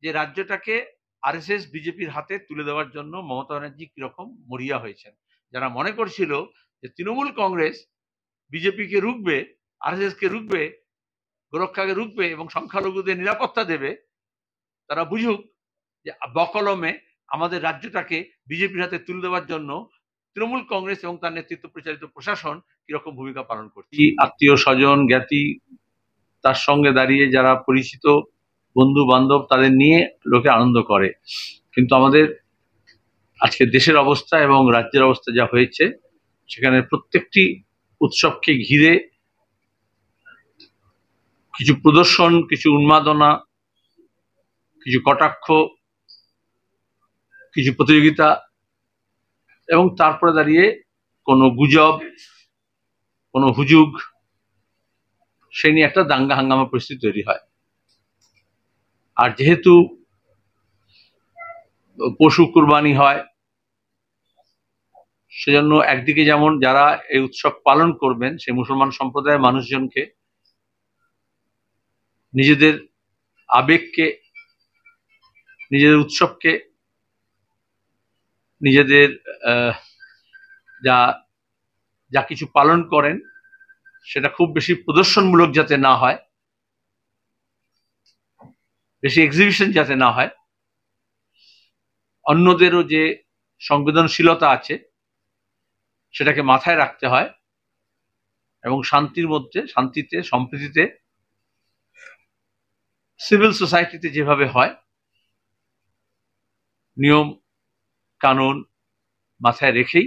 যে রাজ্যটাকে আরএসএস বিজেপির হাতে তুলে দেওয়ার জন্য মমতা ব্যানার্জি কিরকম মরিয়া হয়েছেন। যারা মনে করছিল যে তৃণমূল কংগ্রেস বিজেপিকে রুখবে, আরএসএস কে রুখবে, গোরক্ষাকে রুখবে এবং সংখ্যালঘুদের নিরাপত্তা দেবে, তারা বুঝুক যে বকলমে আমাদের রাজ্যটাকে বিজেপির হাতে তুলে দেওয়ার জন্য তৃণমূল কংগ্রেস এবং তার নেতৃত্ব পরিচালিত প্রশাসন কিরকম ভূমিকা পালন করছে। আত্মীয় স্বজন জ্ঞাতি তার সঙ্গে দাঁড়িয়ে যারা পরিচিত বন্ধু বান্ধব তাদের নিয়ে লোকে আনন্দ করে, কিন্তু আমাদের আজকে দেশের অবস্থা এবং রাজ্যের অবস্থা যা হয়েছে, সেখানে প্রত্যেকটি উৎসবকে ঘিরে কিছু প্রদর্শন, কিছু উন্মাদনা, কিছু কটাক্ষ, কিছু প্রতিযোগিতা এবং তারপরে দাঁড়িয়ে কোনো গুজব, কোনো হুজুগ, সেই নিয়ে একটা দাঙ্গা হাঙ্গামা পরিস্থিতি তৈরি হয়। আর যেহেতু পশু কুরবানি হয়, সেজন্য একদিকে যেমন যারা এই উৎসব পালন করবেন সেই মুসলমান সম্প্রদায়ের মানুষজনকে নিজেদের আবেগকে, নিজেদের উৎসবকে, নিজেদের যা যা কিছু পালন করেন সেটা খুব বেশি প্রদর্শনমূলক যাতে না হয়, বেশি এক্সিবিশন যাতে না হয়, অন্যদেরও যে সংবেদনশীলতা আছে সেটাকে মাথায় রাখতে হয় এবং শান্তির মধ্যে, শান্তিতে, সম্প্রীতিতে, সিভিল সোসাইটিতে যেভাবে হয় নিয়ম কানুন মাথায় রেখেই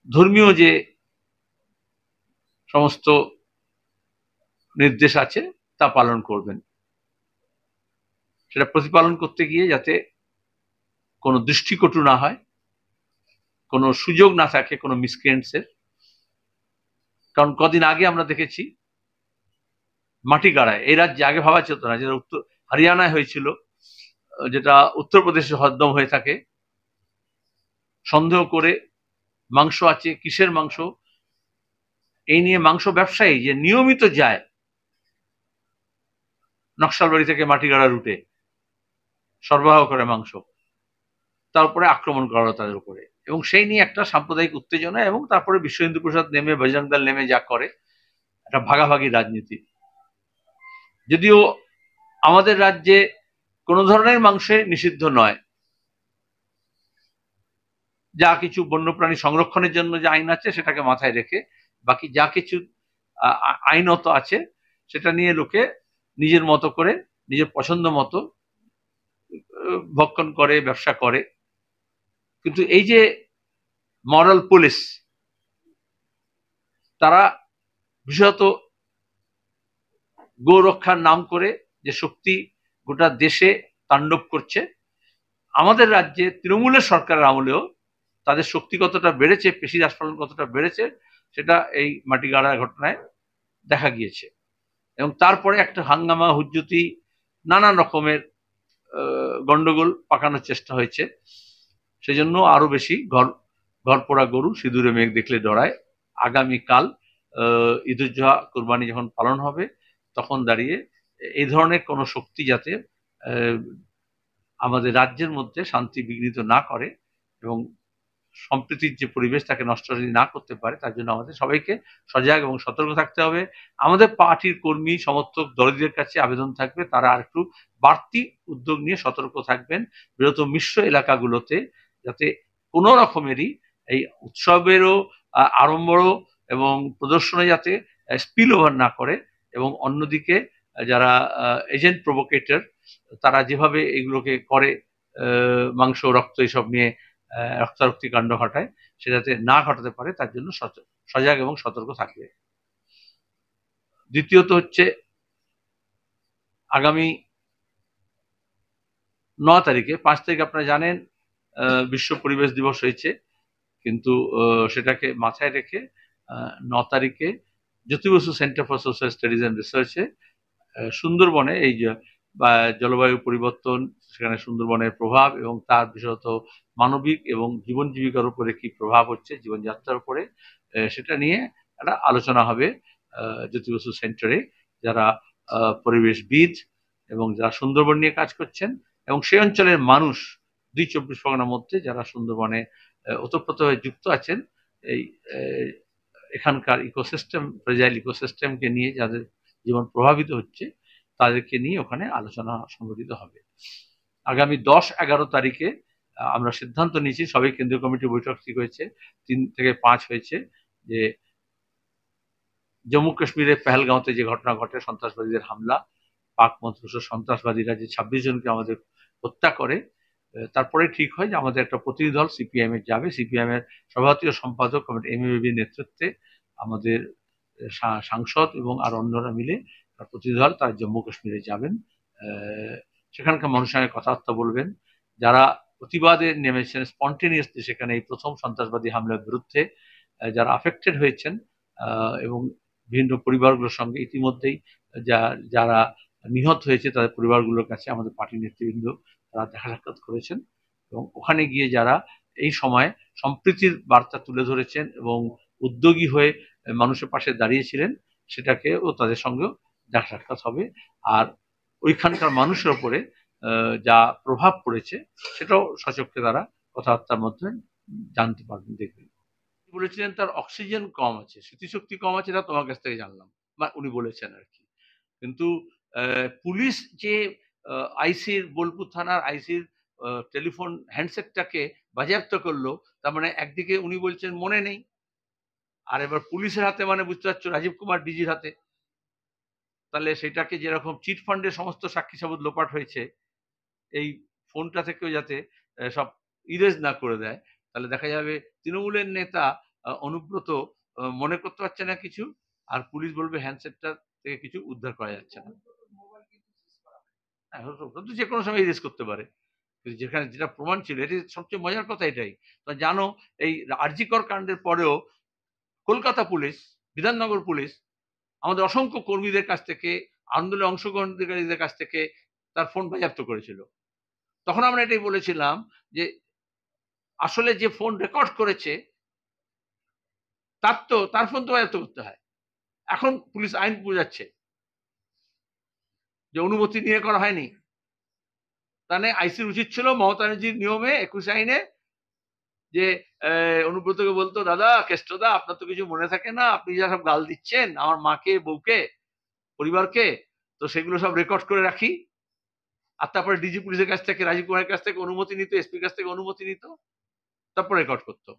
ধর্মীয় যে সমস্ত নির্দেশ আছে তা পালন করবেন। সেটা প্রতিপালন করতে গিয়ে যাতে কোনো দৃষ্টিকটু না হয়, কোনো সুযোগ না থাকে কোনো মিসক্রিয়েন্টসের। কারণ কদিন আগে আমরা দেখেছি মাটিগাড়ায়, এই রাজ্যে আগে ভাবা যেত না, যেটা উত্তর হরিয়ানায় হয়েছিল, যেটা উত্তরপ্রদেশে হদ্দম হয়ে থাকে, সন্দেহ করে মাংস আছে, কিসের মাংস, এই নিয়ে মাংস ব্যবসায়ী যে নিয়মিত যায় নকশালবাড়ি থেকে মাটিগাড়া রুটে সরবরাহ করে মাংস, তারপরে আক্রমণ করা হলো তাদের উপরে, এবং সেই নিয়ে একটা সাম্প্রদায়িক উত্তেজনা, এবং তারপরে বিশ্ব হিন্দু পরিষদ নেমে, বজরং দল নেমে যা করে, একটা ভাগাভাগি রাজনীতি। যদিও আমাদের রাজ্যে কোনো ধরনের মাংসে নিষিদ্ধ নয়, যা কিছু বন্যপ্রাণী সংরক্ষণের জন্য যে আইন আছে সেটাকে মাথায় রেখে বাকি যা কিছু আইনত আছে সেটা নিয়ে লোকে নিজের মতো করে, নিজের পছন্দ মতো ভক্ষণ করে, ব্যবসা করে। কিন্তু এই যে মরাল পুলিশ, তারা বিশেষত গো রক্ষার নাম করে যে শক্তি গোটা দেশে তাণ্ডব করছে, আমাদের রাজ্যে তৃণমূলের সরকারের আমলেও তাদের শক্তি কতটা বেড়েছে, পেশি রাজপালন কতটা বেড়েছে, সেটা এই মাটিগাড়ার ঘটনায় দেখা গিয়েছে। এবং তারপরে একটা হাঙ্গামা, হুজ্জুতি, নানান রকমের গন্ডগোল পাকানোর চেষ্টা হয়েছে। সেজন্য আরো বেশি ঘর পোড়া গরু সিঁদুরে মেঘ দেখলে ডরায়। আগামীকাল ঈদুজ্জোহা কুরবানি যখন পালন হবে, তখন দাঁড়িয়ে এই ধরনের কোনো শক্তি যাতে আমাদের রাজ্যের মধ্যে শান্তি বিঘ্নিত না করে এবং সম্প্রীতির যে পরিবেশ তাকে নষ্ট না করতে পারে, তার জন্য আমাদের সবাইকে সজাগ এবং সতর্ক থাকতে হবে। আমাদের পার্টির কর্মী সমর্থক দলদের কাছে আবেদন থাকবে, তারা আর একটু বাড়তি উদ্যোগ নিয়ে সতর্ক থাকবেন বৃহত্তর মিশ্র এলাকাগুলোতে, যাতে কোনো রকমেরই এই উৎসবেরও আড়ম্বর এবং প্রদর্শনে যাতে স্পিল ওভার না করে, এবং অন্যদিকে যারা এজেন্ট প্রভোকেটর তারা যেভাবে এগুলোকে করে, মাংস রক্ত এসব নিয়ে রক্তারক্তি কাণ্ড ঘটায়, সেটাতে না ঘটাতে পারে, তার জন্য সজাগ এবং সতর্ক থাকবে। দ্বিতীয়ত হচ্ছে আগামী 9 তারিখে, 5 তারিখ আপনারা জানেন বিশ্ব পরিবেশ দিবস হয়েছে, কিন্তু সেটাকে মাথায় রেখে 9 তারিখে Jyoti Basu centre for social studies and রিসার্চে সুন্দরবনে এই জলবায়ু পরিবর্তন, সেখানে সুন্দরবনের প্রভাব এবং তার বিশেষত মানবিক এবং জীবন জীবিকার উপরে কি প্রভাব হচ্ছে, জীবনযাত্রার উপরে, সেটা নিয়ে একটা আলোচনা হবে জ্যোতি বসু সেন্টারে। যারা পরিবেশবিদ, এবং যারা সুন্দরবন নিয়ে কাজ করছেন এবং সেই অঞ্চলের মানুষ ২ চব্বিশ পরগনার মধ্যে যারা সুন্দরবনে ওতপ্রোতভাবে যুক্ত আছেন, এই এখানকার ইকোসিস্টেম, ফ্রেজাইল ইকোসিস্টেমকে নিয়ে যাদের জীবন প্রভাবিত হচ্ছে তাদেরকে নিয়ে ওখানে আলোচনা সংগঠিত হবে। আগামী 10-11 তারিখে আমরা সিদ্ধান্ত নিয়েছি, সবাই কেন্দ্রীয় কমিটির বৈঠক ঠিক হয়েছে, 3 থেকে 5 হয়েছে, যে জম্মু কাশ্মীরের পেহেলগাঁওতে যে ঘটনা ঘটে, সন্ত্রাসবাদীদের হামলা, পাক মন্ত্রসহ সন্ত্রাসবাদীরা যে 26 জনকে আমাদের হত্যা করে, তারপরে ঠিক হয় যে আমাদের একটা প্রতিনিধি দল সিপিআইএম এর যাবে। সিপিআইএম এর সভাপতি ও সম্পাদক এম এ বেবির নেতৃত্বে আমাদের সাংসদ এবং আর অন্যরা মিলে প্রতিনিধি দল তারা জম্মু কাশ্মীরে যাবেন। সেখানকার মানুষের সঙ্গে কথাবার্তা বলবেন, যারা প্রতিবাদে নেমেছেন স্পন্টেনিয়াসলি সেখানে এই প্রথম সন্ত্রাসবাদী হামলার বিরুদ্ধে, যারা আফেক্টেড হয়েছেন এবং বিভিন্ন পরিবারগুলোর সঙ্গে ইতিমধ্যেই যারা নিহত হয়েছে তাদের পরিবারগুলোর কাছে আমাদের পার্টি নেতৃবৃন্দ তারা দেখা সাক্ষাৎ করেছেন এবং ওখানে গিয়ে যারা এই সময় সম্প্রীতির বার্তা তুলে ধরেছেন এবং উদ্যোগী হয়ে মানুষের পাশে দাঁড়িয়েছিলেন, সেটাকেও তাদের সঙ্গেও দেখা সাক্ষাৎ হবে। আর ওইখানকার মানুষের ওপরে যা প্রভাব পড়েছে সেটাও সচক্ষে তারা কথাবার্তার মধ্যে জানতে পারবেন, দেখবেন। বলেছিলেন তার অক্সিজেন কম আছে, স্মৃতিশক্তি কম আছে, এটা তোমার কাছ থেকে জানলাম, বা উনি বলেছেন আর কি। কিন্তু পুলিশ যে আইসির, বোলপুর থানার আইসির টেলিফোন হ্যান্ডসেটটাকে বাজেয়াপ্ত করলো, তার মানে একদিকে উনি বলছেন মনে নেই, আর এবার পুলিশের হাতে, মানে বুঝতে পারছো রাজীব কুমার ডিজির হাতে। তাহলে সেটাকে যেরকম চিট ফান্ডের সমস্ত সাক্ষী সাবুত লোপাট হয়েছে, এই ফোনটা থেকেও যাতে সব ইরেজ না করে দেয়, তাহলে দেখা যাবে তৃণমূলের নেতা অনুব্রত মনে করতে পারছে না কিছু, আর পুলিশ বলবে হ্যান্ডসেটটা থেকে কিছু উদ্ধার করা যাচ্ছে না। যে কোনো সময় ইরেজ করতে পারে, যেখানে যেটা প্রমাণ ছিল, এটি সবচেয়ে মজার কথা এটাই। তো জানো, এই আরজিকর কাণ্ডের পরেও কলকাতা পুলিশ, বিধাননগর পুলিশ আমাদের অসংখ্য কর্মীদের কাছ থেকে, আন্দোলনে অংশগ্রহণকারীদের কাছ থেকে তার ফোন বাজেয়াপ্ত করেছিল। তখন আমরা এটাই বলেছিলাম যে আসলে যে ফোন রেকর্ড করেছে তার ফোন তো বাজেয়াপ্ত করতে হয়। এখন পুলিশ আইন বোঝাচ্ছে যে অনুমতি নিয়ে করা হয়নি। তাহলে আইসির উচিত ছিল মমতা ব্যানার্জির নিয়মে 21 আইনে যে অনুব্রতকে বলতো, দাদা কেষ্টদা, আপনার তো কিছু মনে থাকে না, আপনি যা সব গাল দিচ্ছেন আমার মাকে, বউকে, পরিবারকে, তো সেগুলো সব রেকর্ড করে রাখি। আর তারপরে ডিজি পুলিশের কাছ থেকে, রাজীব কুমারের কাছ থেকে অনুমতি নিত, এসপির কাছ থেকে অনুমতি নিত, তারপর রেকর্ড করতো।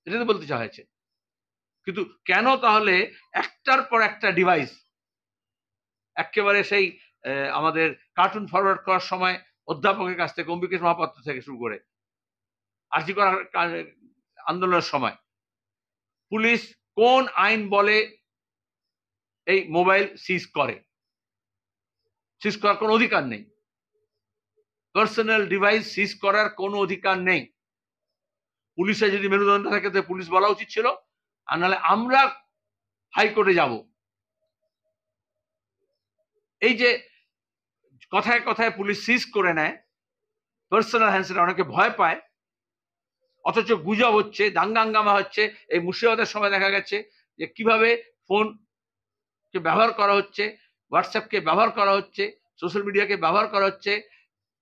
এটা তো বলতে চাওয়া হয়েছে। কিন্তু কেন তাহলে একটার পর একটা ডিভাইস, একেবারে সেই আমাদের কার্টুন ফরওয়ার্ড করার সময় অধ্যাপকের কাছ থেকে, অম্বিকেশ মহাপাত্র থেকে শুরু করে আরজি করার আন্দোলনের সময়, পুলিশ কোন আইন বলে এই মোবাইল সিজ করে? সিজ করার কোনো অধিকার নেই। পার্সোনাল ডিভাইস সিজ করার কোনো অধিকার নেই। পুলিশের যদি মেরুদণ্ড থাকে তো পুলিশ বলা উচিত ছিল, আর নাহলে আমরা হাইকোর্টে যাব। এই যে কথায় কথায় পুলিশ সিজ করে নেয় পার্সোনাল হ্যান্ডসেট, অনেকে ভয় পায়, অথচ গুজব হচ্ছে, দাঙ্গা হাঙ্গামা হচ্ছে। এই মুর্শিদাবাদের সময় দেখা গেছে যে কিভাবে ফোনকে ব্যবহার করা হচ্ছে, হোয়াটসঅ্যাপকে ব্যবহার করা হচ্ছে, সোশ্যাল মিডিয়াকে ব্যবহার করা হচ্ছে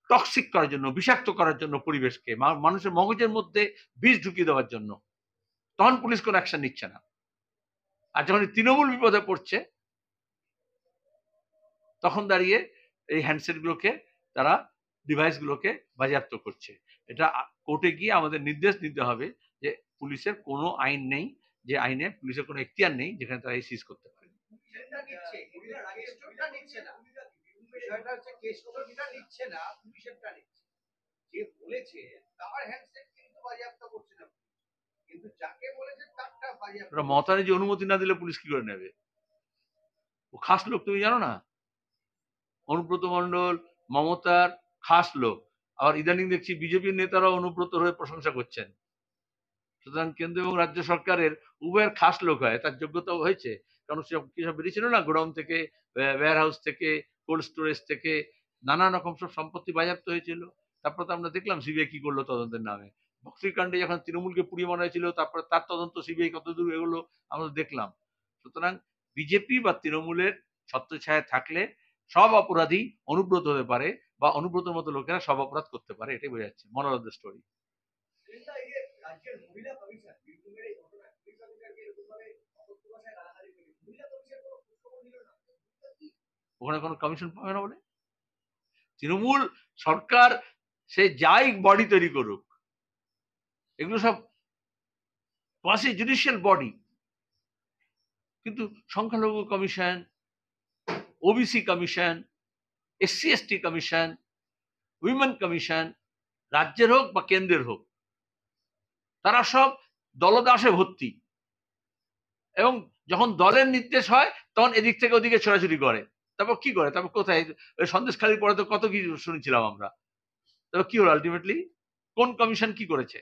টক্সিক করার জন্য, বিষাক্ত করার জন্য, পরিবেশকে, মানুষের মগজের মধ্যে বিষ ঢুকিয়ে দেওয়ার জন্য। তখন পুলিশ কোনো অ্যাকশন নিচ্ছে না। আর যখন তৃণমূল বিপদে পড়ছে, তখন দাঁড়িয়ে এই হ্যান্ডসেটগুলোকে, তারা ডিভাইসগুলোকে বাজেয়াপ্ত করছে। এটা কোর্টে গিয়ে আমাদের নির্দেশ দিতে হবে যে পুলিশের কোনো আইন নেই, যে আইনে পুলিশের কোনো এখতিয়ার নেই যেখানে তারা এই সিজ করতে পারে। মমতা ব্যানার্জি অনুমতি না দিলে পুলিশ কি করে নেবে? ও খাস লোক, তুমি জানো না? অনুব্রত মণ্ডল মমতার খাস লোক। আবার ইদানিং দেখছি বিজেপির নেতারা অনুব্রত হয়ে প্রশংসা করছেন। সুতরাং কেন্দ্র এবং রাজ্য সরকারের উভয়ের খাস লোক হয়, তার যোগ্যতা হয়েছে। কারণ সব বেরিয়েছিল না, গোডাউন থেকে, ওয়্যার হাউস থেকে, কোল্ড স্টোরেজ থেকে নানান রকম সব সম্পত্তি বাজেয়াপ্ত হয়েছিল। তারপর তো আমরা দেখলাম সিবিআই কি করলো তদন্তের নামে। বক্সিকাণ্ডে যখন তৃণমূলকে পুড়িয়ে মারা হয়েছিল, তারপরে তার তদন্ত সিবিআই কতদূর এগুলো আমরা দেখলাম। সুতরাং বিজেপি বা তৃণমূলের ছত্রছায়ায় থাকলে সব অপরাধী অনুব্রত হতে পারে বা অনুব্রতের মতো লোকেরা সব অপরাধ করতে পারে, এটাই বোঝা যাচ্ছে মোরাল অফ দ্য স্টোরি। ওখানে কোনো কমিশন পাবে না বলে? তৃণমূল সরকার সে যাই বডি তৈরি করুক, এগুলো সব কোয়াসি জুডিশিয়াল বডি, কিন্তু সংখ্যালঘু commission, OBC commission, SC ST commission, women commission, রাজ্যের হোক বা কেন্দ্রের হোক, তারা সব দলদাসে ভর্তি, এবং যখন দলের নির্দেশ হয় তখন এদিক থেকে ওদিকে ছোড়াছুড়ি করে। তারপর কি করে? তারপর কোথায়? সন্দেশখালির পরে তো কত কি শুনেছিলাম আমরা। তারপর কি হলো আলটিমেটলি? কোন কমিশন কি করেছে?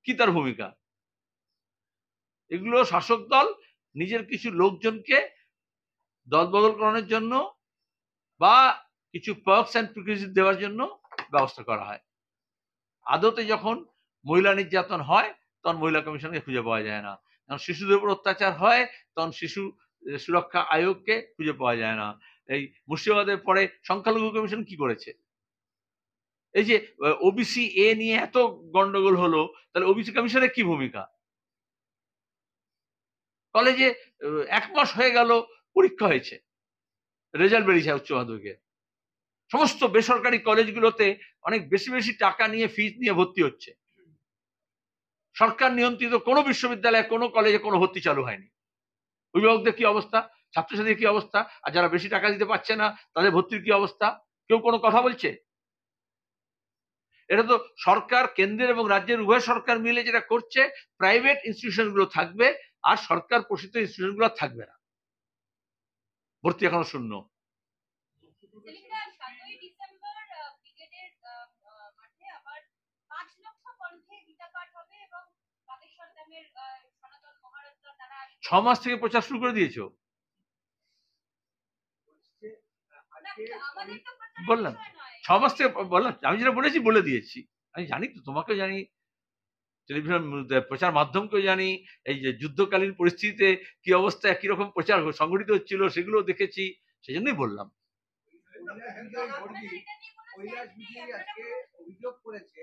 কি তার ভূমিকা? এগুলো শাসক দল নিজের কিছু লোকজনকে দলবদল করানোর জন্য বা কিছু পার্কস অ্যান্ড প্রিভিলেজ দেওয়ার জন্য ব্যবস্থা করা হয়। আদতে যখন মহিলা নির্যাতন হয় তখন মহিলা কমিশনকে খুঁজে পাওয়া যায় না, যখন শিশুদের উপর অত্যাচার হয় তখন শিশু সুরক্ষা আয়োগকে খুঁজে পাওয়া যায় না। এই মুর্শিদাবাদের পরে সংখ্যালঘু কমিশন কি করেছে? এই যে ওবিসি এ নিয়ে এত গন্ডগোল হলো, তাহলে ওবিসি কমিশনের কি ভূমিকা? কলেজে 1 মাস হয়ে গেল পরীক্ষা হয়েছে, রেজাল্ট বেরিয়েছে উচ্চ মাধ্যমিকে, সমস্ত বেসরকারি কলেজগুলোতে অনেক বেশি বেশি টাকা নিয়ে ফিস নিয়ে ভর্তি হচ্ছে। সরকার নিয়ন্ত্রিত কোনো বিশ্ববিদ্যালয়ে কোনো কলেজে কোনো ভর্তি চালু হয়নি। অভিভাবকদের কি অবস্থা, ছাত্রছাত্রীদের কি অবস্থা, আর যারা বেশি টাকা দিতে পারছে না তাদের ভর্তির কি অবস্থা? কেউ কোনো কথা বলছে? এটা তো সরকার, কেন্দ্রের এবং রাজ্যের উভয় সরকার মিলে যেটা করছে, প্রাইভেট ইনস্টিটিউশন গুলো থাকবে আর সরকার পোষিত ইনস্টিটিউশন গুলো থাকবে না। ভর্তি এখনো শূন্য। ছ মাস থেকে প্রচার শুরু করে দিয়েছো? বললাম 6 মাস থেকে বললাম, আমি যেটা বলেছি বলে দিয়েছি। আমি জানি তো, তোমাকেও জানি, টেলিভিশন প্রচার মাধ্যমকেও জানি, এই যে যুদ্ধকালীন পরিস্থিতিতে কি অবস্থা, একই রকম প্রচার সংগঠিত হচ্ছিল সেগুলো দেখেছি, সেই জন্যই বললাম। অভিযোগ করেছে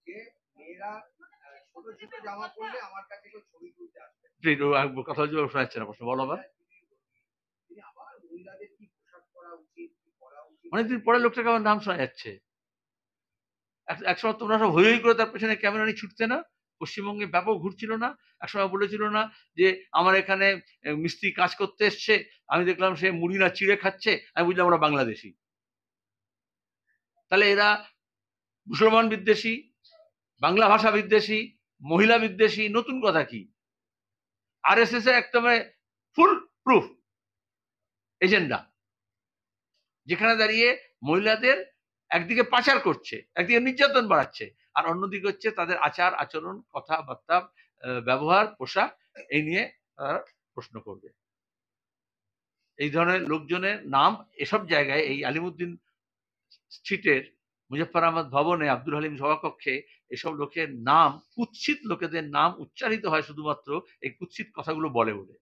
যে মেয়েরা ছোট ছোট জামা পরলে আমার কাছে কেউ ছবি তুলতে আসবে। কথা বলছি, শোনা যাচ্ছে না, প্রশ্ন বলো আবার। আবার মহিলাদের কি পোশাক পরা উচিত, কি পরা উচিত? অনেকদিন পরে লোকটাকে আমার নাম শোনা যাচ্ছে। একসময় তোমরা সব হই হই করে তার পেছনে ক্যামেরা নিয়ে ছুটতে না? পশ্চিমবঙ্গে ব্যাপক ঘুরছিল না? একসময় বলেছিল না যে আমার এখানে মিস্ত্রি কাজ করতে এসছে, আমি দেখলাম সে মুড়ি না চিড়ে খাচ্ছে, আমি বুঝলাম ওরা বাংলাদেশি। তাহলে এরা মুসলমান বিদ্বেষী, বাংলা ভাষা বিদ্বেষী, মহিলা বিদ্বেষী, নতুন কথা কি? আরএসএস এর একদম ফুল প্রুফ এজেন্ডা, যেখানে দাঁড়িয়ে মহিলাদের একদিকে পাচার করছে, একদিকে নির্যাতন বাড়াচ্ছে, আর অন্যদিকে হচ্ছে তাদের আচার আচরণ, কথাবার্তা, ব্যবহার, পোশাক, এই নিয়ে তারা প্রশ্ন করবে। এই ধরনের লোকজনের নাম এসব জায়গায়, এই আলিমুদ্দিন স্ট্রিটের মুজফফর আহমদ ভবনে, আব্দুল হালিম সভাকক্ষে, এসব লোকের নাম, কুৎসিত লোকেদের নাম উচ্চারিত হয় শুধুমাত্র এই কুৎসিত কথাগুলো বলে বলে।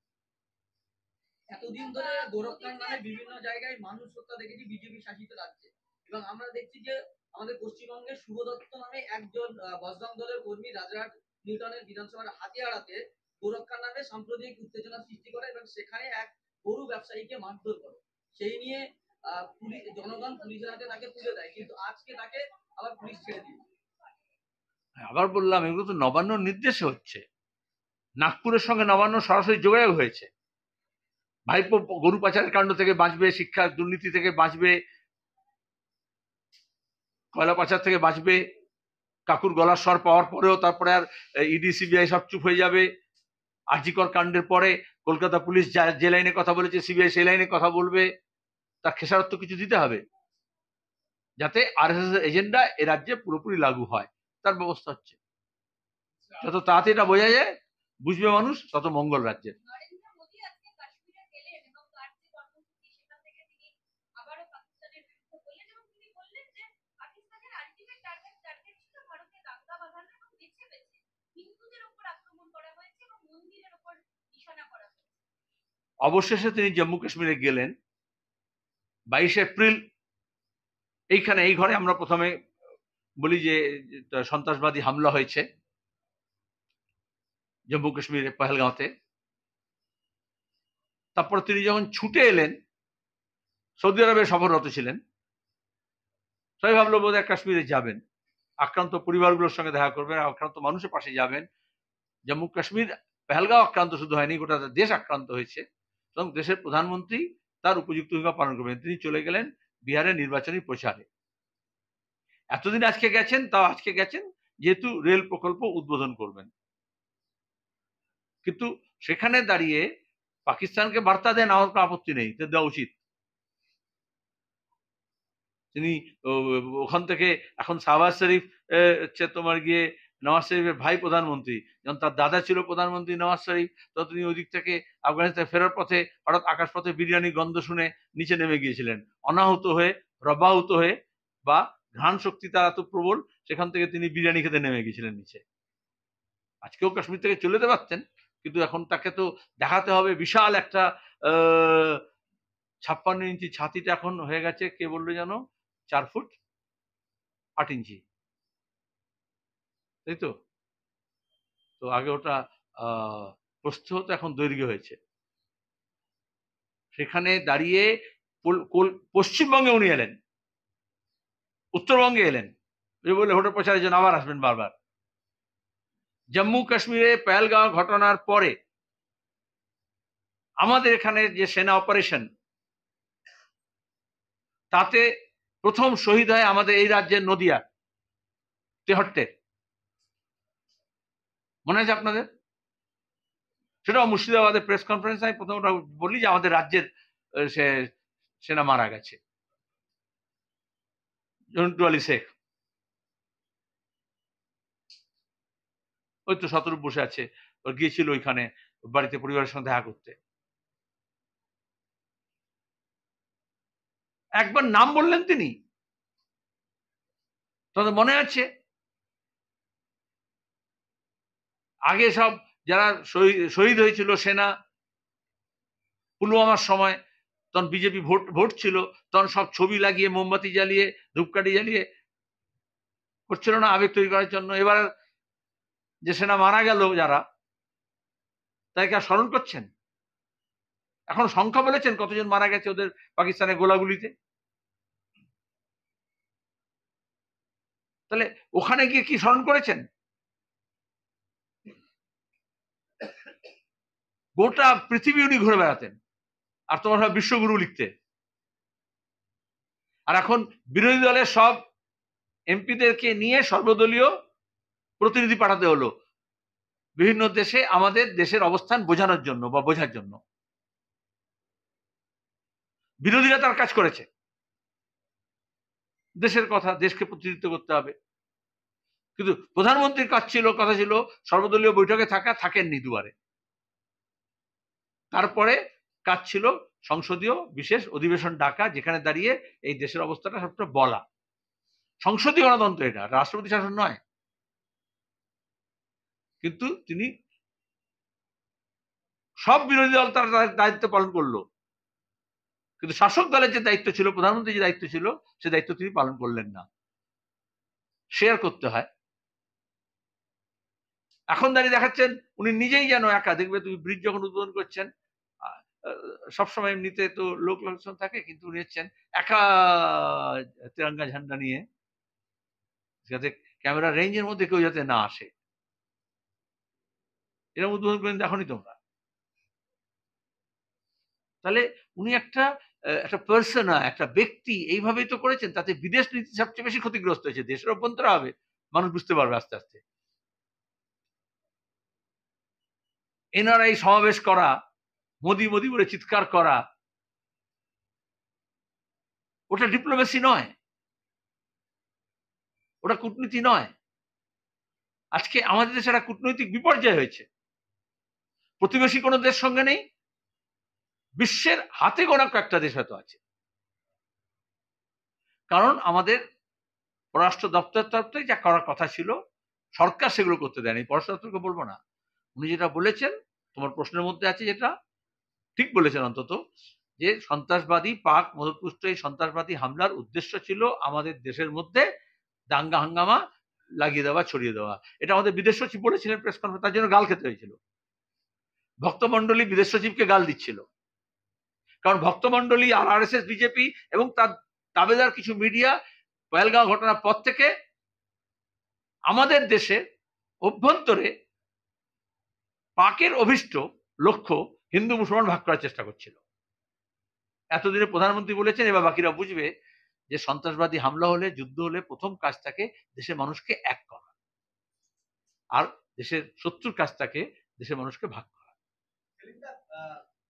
এতদিন ধরে গোরক্ষার নামে বিভিন্ন জায়গায় মানুষ হত্যা দেখেছি বিজেপি শাসিত রাজ্যে, এবং আমরা দেখছি যে আমাদের পশ্চিমবঙ্গের শুভ দত্ত নামে একজন বজরং দলের কর্মী রাজারহাট নিউটনের বিধানসভার হাতিয়াড়াতে গোরক্ষার নামে সাম্প্রদায়িক উত্তেজনা সৃষ্টি করে এবং সেখানে এক গরু ব্যবসায়ীকে মারধর করে। সেই নিয়ে জনগণ পুলিশের হাতে তাকে তুলে দেয়, কিন্তু আজকে তাকে আবার পুলিশ ছেড়ে দিল। আবার বললাম, এগুলো তো নবান্নর নির্দেশে হচ্ছে। নাগপুরের সঙ্গে নবান্ন সরাসরি যোগাযোগ হয়েছে। ভাইপো গরু পাচারের কাণ্ড থেকে বাঁচবে, শিক্ষা দুর্নীতি থেকে বাঁচবে, কয়লা পাচার থেকে বাঁচবে, কাকুর গলার স্বর পাওয়ার পরেও তারপরে আর ইডি সিবিআই সব চুপ হয়ে যাবে। আরজিকর কাণ্ডের পরে কলকাতা পুলিশ যে লাইনে কথা বলেছে, সিবিআই সেই লাইনে কথা বলবে। তার খেসারত কিছু দিতে হবে, যাতে আরএসএস এর এজেন্ডা এ রাজ্যে পুরোপুরি লাগু হয়, তার ব্যবস্থা হচ্ছে। যত তাড়াতাড়ি এটা বোঝা যায়, বুঝবে মানুষ, তত মঙ্গল রাজ্যের। অবশেষে তিনি জম্মু কাশ্মীরে গেলেন, 22 এপ্রিল এইখানে এই ঘরে আমরা প্রথমে বলি যে সন্ত্রাসবাদী হামলা হয়েছে জম্মু কাশ্মীরের পহেলগাঁওতে। তারপর তিনি যখন ছুটে এলেন, সৌদি আরবে সফররত ছিলেন, সবাই ভাবলো বোধহয় কাশ্মীরে যাবেন, আক্রান্ত পরিবারগুলোর সঙ্গে দেখা করবেন, আক্রান্ত মানুষের পাশে যাবেন। জম্মু কাশ্মীর পহেলগাঁও আক্রান্ত শুধু হয়নি, গোটা দেশ আক্রান্ত হয়েছে এবং দেশের প্রধানমন্ত্রী তার উপযুক্ত ভূমিকা পালন করবেন। তিনি চলে গেলেন বিহারের নির্বাচনী প্রচারে। এতদিন আজকে গেছেন, তাও আজকে গেছেন যেহেতু রেল প্রকল্প উদ্বোধন করবেন। কিন্তু সেখানে দাঁড়িয়ে পাকিস্তানকে বার্তা দেন আমার কোনো আপত্তি নেই, দেওয়া উচিত। তিনি ওখান থেকে এখন শাহবাজ শরীফ হচ্ছে তোমার গিয়ে নওয়াজ শরীফের ভাই প্রধানমন্ত্রী, যখন তার দাদা ছিল প্রধানমন্ত্রী নওয়াজ শরীফ, তো তিনি ওদিক থেকে আফগানিস্তান ফেরার পথে হঠাৎ আকাশপথে বিরিয়ানি গন্ধ শুনে নিচে নেমে গিয়েছিলেন, অনাহুত হয়ে, রবাহুত হয়ে, বা ঘ্রাণ শক্তি তার এত প্রবল, সেখান থেকে তিনি বিরিয়ানি খেতে নেমে গিয়েছিলেন নিচে। আজকেও কাশ্মীর থেকে চলে যেতে পারতেন, কিন্তু এখন তাকে তো দেখাতে হবে বিশাল একটা 56 ইঞ্চি ছাতিটা এখন হয়ে গেছে, কে বললো যেন 4 ফুট 8 ইঞ্চি, তাই তো? তো আগে ওটা প্রস্থ হতো, এখন দৈর্ঘ্য হয়েছে। সেখানে দাঁড়িয়ে পশ্চিমবঙ্গে উনি এলেন, উত্তরবঙ্গে এলেন, বলে ভোটের প্রচারের জন্য আবার আসবেন বারবার। জম্মু কাশ্মীরে পহেলগাঁও ঘটনার পরে আমাদের এখানে যে সেনা অপারেশন, তাতে প্রথম শহীদ হয় আমাদের এই রাজ্যের নদিয়া 73, মনে আছে আপনাদের? সেটাও মুর্শিদাবাদের প্রেস কনফারেন্স আমি প্রথম বলি যে আমাদের রাজ্যের সেনা মারা গেছে, জন্টু আলী শেখ। ওই তো শতরূপ বসে আছে, ওর গিয়েছিল ওইখানে বাড়িতে পরিবারের সঙ্গে দেখা করতে। একবার নাম বললেন তিনি, তাদের মনে আছে? আগে সব যারা শহীদ হয়েছিল সেনা পুলওয়ামার সময়, তখন বিজেপি ভোট ছিল, তখন সব ছবি লাগিয়ে, মোমবাতি জ্বালিয়ে, ধূপকাঠি জ্বালিয়ে করছিল না আবেগ তৈরি করার জন্য। এবার যে সেনা মারা গেল যারা, তাদেরকে আর স্মরণ করছেন? এখন সংখ্যা বলেছেন কতজন মারা গেছে ওদের পাকিস্তানের গোলাগুলিতে? তাহলে ওখানে গিয়ে কি স্মরণ করেছেন? গোটা পৃথিবী উনি ঘুরে বেড়াতেন, আর তোমার সব বিশ্বগুরু লিখতে। আর এখন বিরোধী দলের সব এমপিদেরকে নিয়ে সর্বদলীয় প্রতিনিধি পাঠাতে হলো বিভিন্ন দেশে আমাদের দেশের অবস্থান বোঝানোর জন্য বা বোঝার জন্য। বিরোধীরা তার কাজ করেছে, দেশের কথা, দেশকে প্রতিনিধিত্ব করতে হবে। কিন্তু প্রধানমন্ত্রীর কাজ ছিল, কথা ছিল সর্বদলীয় বৈঠকে থাকা, থাকেননি দুবারে। তারপরে কাজ ছিল সংসদীয় বিশেষ অধিবেশন ডাকা, যেখানে দাঁড়িয়ে এই দেশের অবস্থাটা সবটা বলা। সংসদীয় গণতন্ত্র, এটা রাষ্ট্রপতি শাসন নয়। কিন্তু তিনি সব বিরোধী দল তার দায়িত্ব পালন করলো, কিন্তু শাসক দলের যে দায়িত্ব ছিল, প্রধানমন্ত্রীর যে দায়িত্ব ছিল, সে দায়িত্ব তিনি পালন করলেন না। শেয়ার করতে হয়। এখন দাঁড়িয়ে দেখাচ্ছেন উনি নিজেই যেন একা। দেখবে তুমি ব্রিজ যখন উদ্বোধন করছেন, সবসময় এমনিতে তো লোক লোকজন থাকে, কিন্তু উনি হচ্ছেন একা তিরঙ্গা ঝান্ডা নিয়ে, যাতে ক্যামেরা রেঞ্জের মধ্যে কেউ যাতে না আসে। এরকম উদ্বোধন করেন দেখনি তোমরা? তাহলে উনি একটা পার্সোনা, একটা ব্যক্তি, এইভাবেই তো করেছেন। তাতে বিদেশ নীতি সবচেয়ে বেশি ক্ষতিগ্রস্ত হয়েছে। দেশের অভ্যন্তরে হবে, মানুষ বুঝতে পারবে আস্তে আস্তে। এনআরআই সমাবেশ করা, মোদি মোদি বলে চিৎকার করা, ওটা ডিপ্লোমেসি নয়, ওটা কূটনীতি নয়। আজকে আমাদের দেশে একটা কূটনৈতিক বিপর্যয় হয়েছে। প্রতিবেশী কোনো দেশ সঙ্গে নেই, বিশ্বের হাতে গোনা কয়েকটা দেশ হয়তো আছে। কারণ আমাদের পররাষ্ট্র দপ্তর তরফ থেকে যা করার কথা ছিল, সরকার সেগুলো করতে দেয়নি। পররাষ্ট্র দপ্তরকে বলবো না, উনি যেটা বলেছেন তোমার প্রশ্নের মধ্যে আছে, যেটা ঠিক বলেছেন অন্তত, যে সন্ত্রাসবাদী পাক মদতপুষ্ট এই সন্ত্রাসবাদী হামলার উদ্দেশ্য ছিল আমাদের দেশের মধ্যে দাঙ্গা হাঙ্গামা লাগিয়ে দেওয়া, ছড়িয়ে দেওয়া। এটা আমাদের বিদেশ সচিব বলেছিলেন প্রেস কনফারেন্স, তার জন্য গাল খেতে হয়েছিল। ভক্তমন্ডলী বিদেশ সচিবকে গাল দিচ্ছিল, কারণ ভক্তমন্ডলী আর আরএসএস বিজেপি এবং তার দাবেদার কিছু মিডিয়া পহেলগাঁও ঘটনার পর থেকে আমাদের দেশে অভ্যন্তরে পাকের অভিষ্ট লক্ষ্য হিন্দু মুসলমান ভাগ করার চেষ্টা করছিল। এতদিনে প্রধানমন্ত্রী বলেছেন, এবার বাকিরা বুঝবে যে সন্ত্রাসবাদী হামলা হলে, যুদ্ধ হলে প্রথম কাজ থাকে দেশের মানুষকে এক করা, আর দেশের শত্রুর কাজ থাকে দেশের মানুষকে ভাগ করা। সেলিমদা,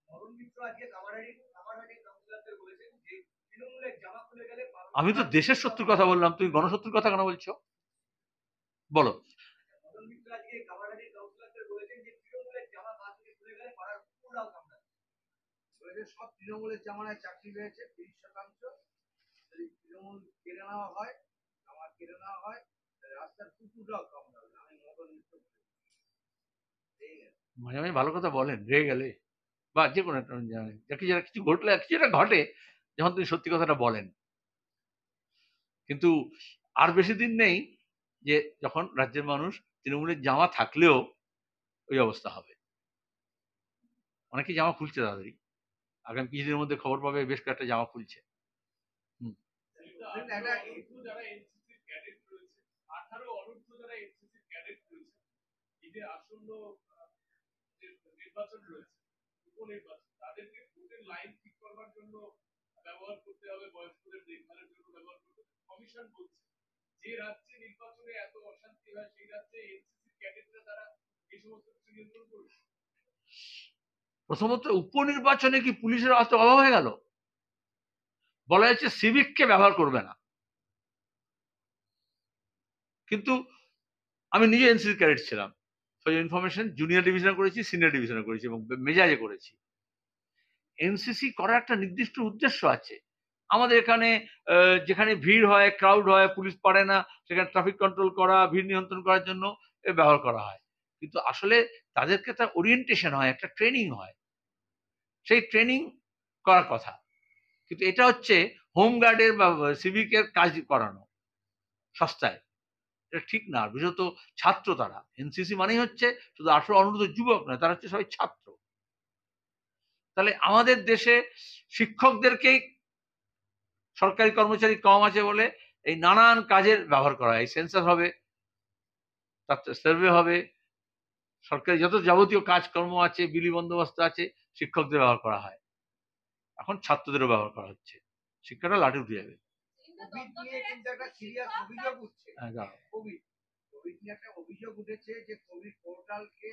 নরম মিত্র আজকে কামারহাটির কাউন্সিলরদের বলেছেন যে তৃণমূলের জামা খুলে গেলে আমি তো দেশের শত্রুর কথা বললাম, তুমি গণশত্রুর কথা কেন বলছো? বলো। নরম মিত্র আজকে কামারহাটির কাউন্সিলরদের বলেছেন যে তৃণমূলের জামা গা থেকে খুলে গেলে পাড়ার কুকুররাও কামড়াবে। বলেছে সব তৃণমূলের জামানায় চাকরি পেয়েছে 30%, যদি তৃণমূল কেড়ে নেওয়া হয়, জামা কেড়ে নেওয়া হয়, রাস্তার কুকুররাও কামড়াবে। আমি মদন মিত্র বলেছি। মাঝে মাঝে ভালো কথা বলেন, রেগে গেলে বা যে কোনো একটা কিছু ঘটলে, কিছু একটা ঘটে যখন তুমি সত্যি কথাটা বলেন। কিন্তু আর বেশি দিন নেই যে যখন রাজ্যের মানুষ তৃণমূলের জামা থাকলেও ওই অবস্থা হবে। অনেকে জামা খুলছে তাড়াতাড়ি, আগামী কিছুদিনের মধ্যে খবর পাবে বেশ কয়েকটা জামা খুলছে। একটা যারা এনসিসির ক্যাডেট রয়েছে, 18 অনূর্ধ্ব যারা এনসিসির ক্যাডেট রয়েছে, ঈদের আসন্ন যে নির্বাচন রয়েছে, উপনির্বাচন, তাদেরকে ভোটের লাইন ঠিক করবার জন্য ব্যবহার করতে হবে, বয়স্কদের দেখভালের জন্য ব্যবহার করতে হবে। কমিশন বলছে যে রাজ্যে নির্বাচনে এত অশান্তি হয় সেই রাজ্যে এনসিসির ক্যাডেটরা তারা এই সমস্ত কিছু নিয়ন্ত্রণ করবে। প্রথমত উপনির্বাচনে কি পুলিশের অত অভাব হয়ে গেল? বলা যাচ্ছে সিভিককে ব্যবহার করবে না, কিন্তু আমি নিজে এনসিসি ক্যাডেট ছিলাম। ফর ইনফরমেশন, জুনিয়র ডিভিশনে করেছি, সিনিয়র ডিভিশনে করেছি এবং মেজাজে করেছি। এনসিসি করার একটা নির্দিষ্ট উদ্দেশ্য আছে। আমাদের এখানে যেখানে ভিড় হয়, ক্রাউড হয়, পুলিশ পারে না, সেখানে ট্রাফিক কন্ট্রোল করা, ভিড় নিয়ন্ত্রণ করার জন্য ব্যবহার করা হয়। কিন্তু আসলে তাদেরকে একটা ওরিয়েন্টেশন হয়, একটা ট্রেনিং হয়, সেই ট্রেনিং করার কথা। কিন্তু এটা হচ্ছে হোমগার্ডের বা সিভিকের কাজ করানো সস্তায়। এটা ঠিক না। বিশেষত ছাত্র তারা, এনসিসি মানেই হচ্ছে শুধু 18 অনূর্ধ্ব যুবক নয়, তারা হচ্ছে সবাই ছাত্র। তাহলে আমাদের দেশে শিক্ষকদেরকেই সরকারি কর্মচারী কম আছে বলে এই নানান কাজের ব্যবহার করা হয়। সেন্সাস হবে, তার সার্ভে হবে, সরকারি যত যাবতীয় কাজকর্ম আছে, বিলি বন্দোবস্ত আছে, শিক্ষকদের ব্যবহার করা হয়। এখন ছাত্রদেরও ব্যবহার করা হচ্ছে। শিক্ষাটা লাঠি উঠে যাবে। কোভিড নিয়ে কিন্তু একটা সিরিয়াস অভিযোগ উঠছে। হ্যাঁ, দাঁড়াও। কোভিড নিয়ে একটা অভিযোগ উঠেছে যে কোভিড পোর্টালকে